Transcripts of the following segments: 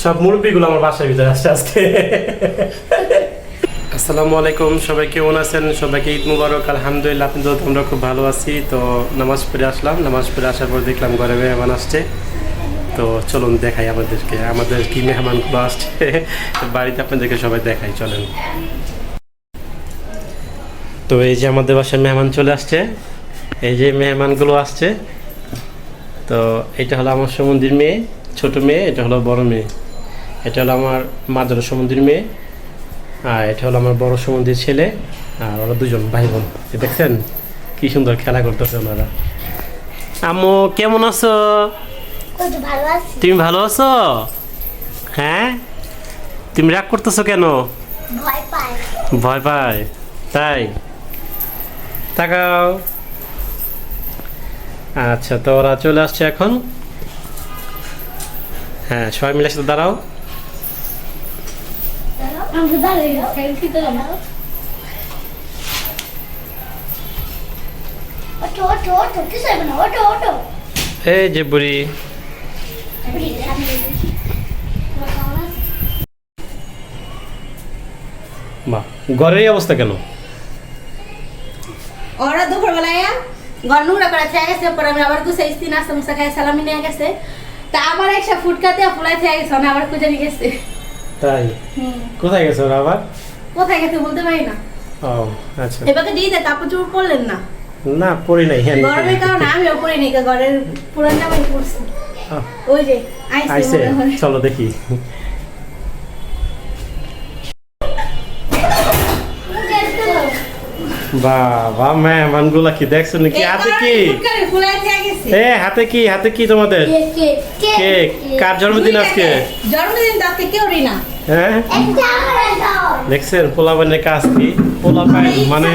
সব মুরব্বিগুলো আমার বাসার ভিতরে আসছে আজকে। আসসালামু আলাইকুম, সবাই কেমন আছেন? সবাইকে ঈদ মুবারক। আলহামদুলিল্লাহ, আপনি তো আমরা খুব ভালো আছি। তো নামাজ পড়ে আসলাম, নামাজ পড়ে আসার পর দেখলাম ঘরে মেহমান আসছে। তো চলুন দেখাই আমাদের কি মেহমানগুলো আসছে বাড়িতে, আপনাদেরকে সবাই দেখাই, চলেন। তো এই যে আমাদের বাসায় মেহমান চলে আসছে, এই যে মেহমানগুলো আসছে। তো এটা হলো আমার সমুদ্রের মেয়ে, ছোট মেয়ে, এটা হলো বড় মেয়ে। এটা হলো আমার মাদার সমুদ্রের মেয়ে, আর এটা হলো আমার বড় সমুদ্রের ছেলে। আর ওরা দুজন ভাই বোন, দেখছেন কি সুন্দর খেলা করতেছে ওনারা। আম্মু কেমন আছো? তুমি ভালো আছো? হ্যাঁ, তুমি রাগ করতেছো কেন? ভয় পায় তাই? তাকাও। আচ্ছা, তো ওরা চলে আসছে এখন। হ্যাঁ, সবাই মিলে সাথে দাঁড়াও। এই যে বুড়ি, বাহ, ঘরের এই অবস্থা কেন? ওরা দুপুরবেলায় ঘর নোংরা করে খেয়ে গেছে, পরে আমি আবার গুছাইছি, নাস্তা মুস্তা খাই, সালামি নিয়ে গেছে। তা আবার একটা ফুটকাতে ফুলাই খেয়ে গেছে, না আবার খুঁজে নিয়ে গেছে। তাই? কোথায় গেছে ওরা আবার? কোথায় গেছে বলতে পারি না। ও আচ্ছা। এবারে দিয়ে দেয়, কাপড় চোপড় পরলেন না? না, পরি নাই। হ্যাঁ, গরমের কারণে আমিও পরি নি, ঘরের পুরান জামাই পরছি। ওই যে আইছে, চলো দেখি। বাবা, মেহমানগুলা কি দেখছো নাকি? হাতে কি? হাতে কি তোমাদের? কেক। কার জন্মদিন আজকে? জন্মদিন আজকে কেউ না। হ্যাঁ, দেখছেন পোলাপানের কাজ কি? পোলাপান মানে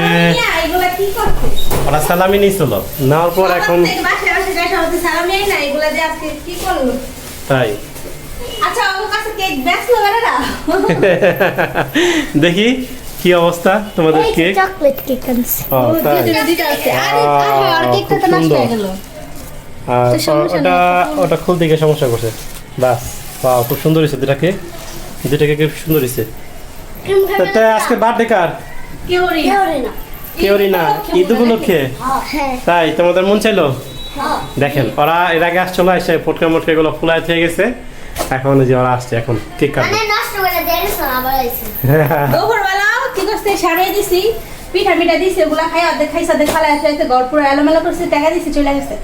ওরা সালামি নিয়েছিল, নেওয়ার পর এখন তাই। আচ্ছা, আমার কাছে কেক বেচলো না। দেখি কি অবস্থা তোমাদের কেক। চকলেট কেক আনছি। ওটা খুলতে গিয়ে সমস্যা করছে। বাস, বাহ, খুব সুন্দর হয়েছে দুটা কেক। দুটা কেক খুব সুন্দর হয়েছে। আজকে বার্থডে কার? কেউরি না, ঈদ উপলক্ষে। তাই তোমাদের মন চাইলো? দেখেন, ওরা এর আগে আসছিল, এসে ফটকা মটকা গুলো ফুলায় থেকে গেছে। এখন যে ওরা আসছে, এখন কেক কাটবে। পিঠা মিঠা দিছে, ওগুলা খাই অর্ধেক খাইছে, অর্ধেক ফালাই আছে, ঘর পুরো এলোমেলো করছে, টাকা দিছে, চলে গেছে।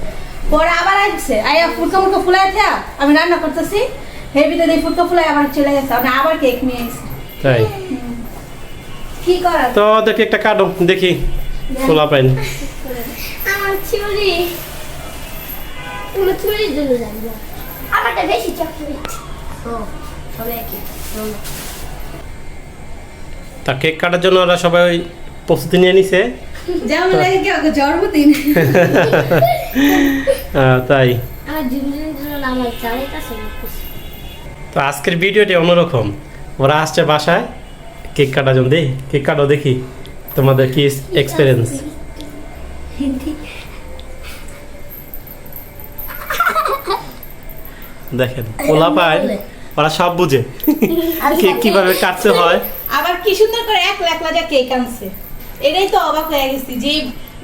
পরে আবার আসছে, আইয়া ফুটকা মুটকা ফুলাই থা, আমি রান্না করতেছি, হের ভিতরে ফুটকা ফুলাই আবার চলে গেছে, আমি আবার কেক নিয়ে এসেছি। তাই কি করার? তো দেখি একটা কাটো, দেখি খোলা পাইন। আমার ছুরি, আমার ছুরি দিল জানবো। আমারটা বেশি চকলেট। তা কেক কাটার জন্য ওরা সবাই প্রস্তুতি নিয়ে নিছে। জন্মদিন তাই। আমার জন্মদিন জন্য আমার চালের কাছে। তো আজকের ভিডিওটি অন্যরকম। ওরা আসছে বাসায় কেক কাটার জন্য। কেক কাটো দেখি তোমাদের কি এক্সপিরিয়েন্স। দেখেন, পোলা পায়, ওরা সব বুঝে কেক কিভাবে কাটতে হয়। আবার কি সুন্দর করে একলা একলা যা কেক আনছে, এটাই তো অবাক হয়ে গেছি যে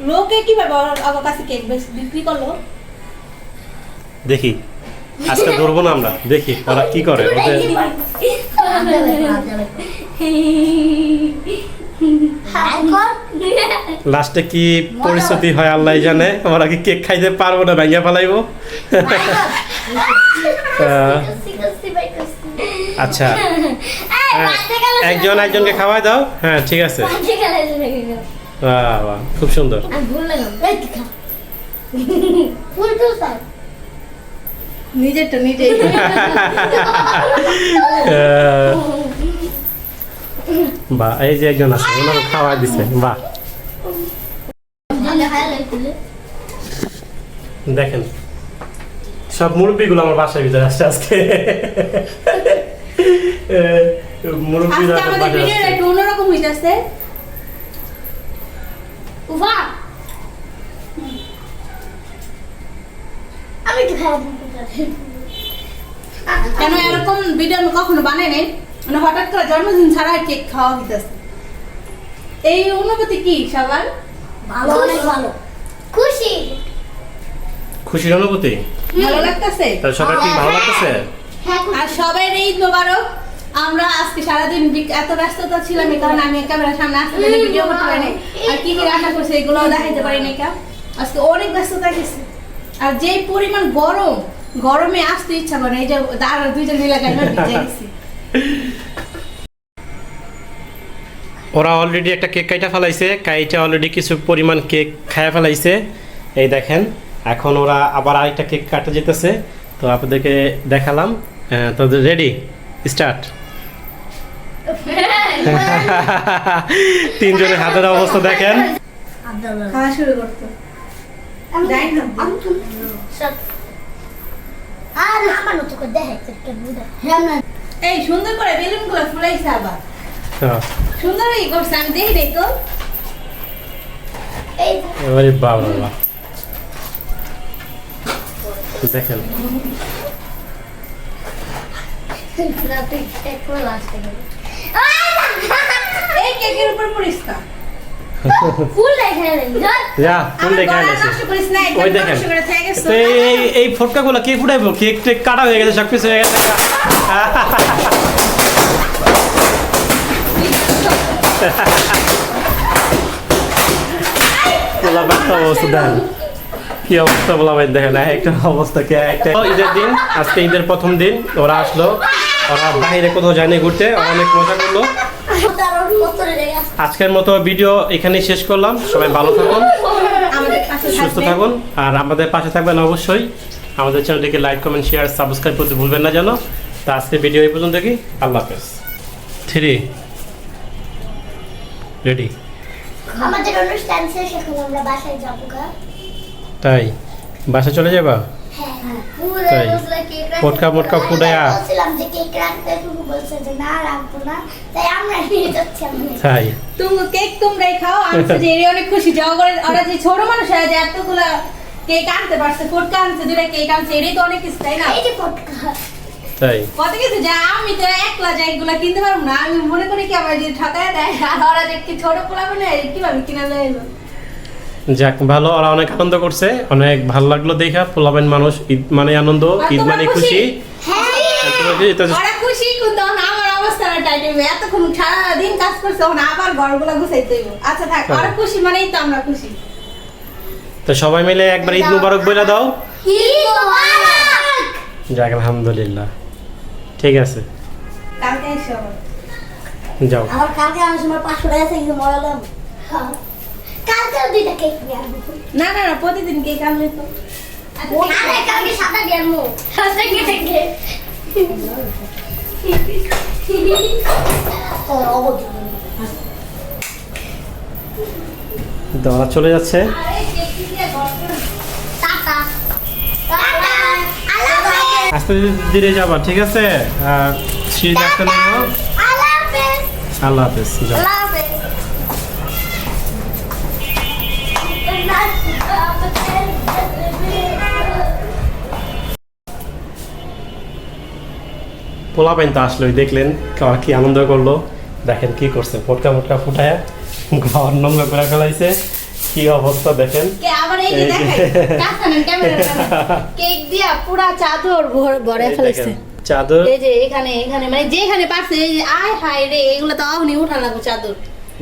লোকে কিভাবে আমার কাছে কেক বিক্রি করলো। দেখি আজকে ধরবো না আমরা, দেখি ওরা কি করে। ওদের লাস্টে কি পরিস্থিতি হয় আল্লাহ জানে। ওরা কি কেক খাইতে পারবো না, ভেঙে ফেলাইবো। আচ্ছা, একজন একজনকে খাওয়াই দাও। হ্যাঁ, ঠিক আছে। বাহ বাহ, খুব সুন্দর। নিজেরটা নিজে বাহ, এই যে একজন আছে, ওনাকে খাওয়াই দিছে। বাহ, দেখেন সব মুরব্বিগুলো আমার বাসার ভিতরে আসছে আজকে। মুরব্বিরা একটু অন্যরকম হইতেছে। আমি কি খাবো? কেন এরকম ভিডিও আমি কখনো বানাই নাই, মানে হঠাৎ করে জন্মদিন ছাড়া কেক খাওয়া হইতেছে। এই অনুভূতি কি সবার? ভালো, অনেক ভালো। খুশি। খুশির অনুভূতি? ভালো লাগতেছে? তাহলে সবার কি ভালো লাগতেছে? হ্যাঁ, আর সবাই ঈদ মোবারক। আমরা আজকে সারাদিন এত ব্যস্ততা ছিলাম এই কারণে আমি ক্যামেরার সামনে আসতে পারিনি, ভিডিও করতে পারিনি। আর কি কি রান্না করছে এগুলো দেখাইতে পারিনি। আজকে অনেক ব্যস্ততা গেছে। আর যে পরিমাণ গরম, গরমে আসতে ইচ্ছা করে না। এই যে দাঁড়া দুইজন মিলে গেছি। ওরা অলরেডি একটা কেক কাইটা ফেলাইছে, কাইটা অলরেডি কিছু পরিমাণ কেক খাইয়া ফেলাইছে। এই দেখেন, এখন ওরা আবার আরেকটা কেক কাটা যেতেছে। তো আপনাদেরকে দেখালাম। তো রেডি, স্টার্ট। তিনজনের হাতের অবস্থা দেখেন। খাওয়া শুরু করতো। যাই না। আর আমার মতো করে দেখাইছে একটা বুড়া। হ্যাঁ না, এই সুন্দর করে বেলুন গুলো ফুলাইছে আবার। হ্যাঁ, সুন্দরই করছে, আমি দেখি নাই তো। এই এবারে বাবা দেখেন, রাতে একটু লাস্টে গেল। এই কেকের উপর পরিষ্কার। ফুল দেখে নেই ধর। যা ফুল দেখে আনছে। নষ্ট করিস না, ওই দেখেন, নষ্ট করে থেকে গেছে। তো এই ফটকাগুলো কে ফুটাইবো? কেক টেক কাটা হয়ে গেছে, সব কিছু হয়ে গেছে। অবস্থা দেখেন, কি অবস্থা বলা ভাই দেখেন, একটা অবস্থা কে একটা। ঈদের দিন, আজকে ঈদের প্রথম দিন ওরা আসলো। ওরা বাইরে কোথাও যায়নি ঘুরতে, ওরা অনেক মজা করলো। আজকের মতো ভিডিও এখানেই শেষ করলাম। সবাই ভালো থাকুন, আমাদের পাশে সুস্থ থাকবেন। থাকুন, আর আমাদের পাশে থাকবেন অবশ্যই। আমাদের চ্যানেলটিকে লাইক, কমেন্ট, শেয়ার, সাবস্ক্রাইব করতে ভুলবেন না যেন। তো আজকের ভিডিও এই পর্যন্ত কি, আল্লাহ হাফেজ। 3 রেডি। আমাদের অনুষ্ঠান শেষ, এখন আমরা বাসায় যাবো গা। তাই বাসা চলে যাবা? হ্যাঁ, তাই? পটকা মটকা ফুটায়া? বলছিলাম যে কেক রাখতে, তুমি বলছো যে না রাখবো না, তাই আমরা নিয়ে যাচ্ছি। তাই তুমি কেক তোমরাই খাও। আমি তো যে এরই অনেক খুশি যে ওরা যে ছোট মানুষ হয় যে এতগুলা কেক আনতে পারছে, ফটকা আনছে, দুটা কেক আনছে, এটাই তো অনেক কিছু, তাই না? এই যে পটকা, তাই কত কিছু যা আমি তো একলা যাই এগুলা কিনতে পারবো না। আমি মনে করি কি আমার যে ঠকায় দেয়, আর ওরা যে কি ছোট পোলা বলে কিভাবে কিনা লয়ে এলো। যাক, ভালো, ওরা অনেক আনন্দ করছে, অনেক ভালো লাগলো দেখা। পোলাবেন মানুষ, ঈদ মানে আনন্দ, আর ঈদ তোমরা মানে খুশি? খুশি। হ্যাঁ আর তোমরা কি এটা- ওরা খুশি, কিন্তু এখন আমার অবস্থাটা টাইট হইবে। এতক্ষণ সারাদিন কাজ করছে, এখন আবার ঘরগুলা গুছাইতে হইব। আচ্ছা থাক, ওরা খুশি মানেই তো আমরা খুশি। তো সবাই মিলে একবার ঈদ মুবারক বলে দাও। ঈদ মোবারক। যাক, আলহামদুলিল্লাহ, ঠিক আছে, কালকে এসো। যাও। আমার কালকে আমার সময় 500 টাকা থেকে মরালাম। কালকেও 2টা কেক নিয়ে আসবো। না না না, প্রতিদিন কেক আনলে তো। আরে কালকে 7টা দিয়ে আনবো। 7টা কেক। ও অবধি। তো ওরা চলে যাচ্ছে। আরে কেক দিয়ে ঘর টাটা। টাটা। আল্লাহ হাফেজ। আস্তে ধীরে যাবা, ঠিক আছে? আর সিঁড়ি আসতে লাগলো। আল্লাহ হাফেজ। আল্লাহ হাফেজ, যাও। আল্লাহ হাফেজ। পোলাপাইন তো আসলোই, দেখলেন ওরা কি আনন্দ করলো। দেখেন কি করছে, পটকা মটকা ফুটায় ঘর নোংরা করে ফেলাইছে। কি অবস্থা দেখেন। কে আবার এই যে এই যে। দেখাই কাছানের ক্যামেরা কেক দিয়া পুরা চাদর ভরে এই ফেলেছে। দেখেন, চাদর এই যে এখানে এখানে মানে যেখানে পারছে, এই যে আয় হায় রে, এগুলো তো আহনি উঠা লাগবে চাদর।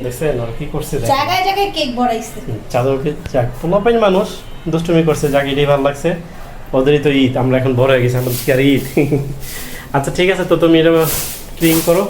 দেখছেন ওরা কি করছে দেখেন। জায়গায় জায়গায় কেক ভরাইছে। চাদরকে যাক, পোলাপাইন মানুষ দুষ্টুমি করছে, যাক এটাই ভালো লাগছে। ওদেরই তো ঈদ, আমরা এখন বড় হয়ে গেছি, আমাদের কি আর ঈদ। আচ্ছা ঠিক আছে, তো তুমি এটা ক্লিন করো।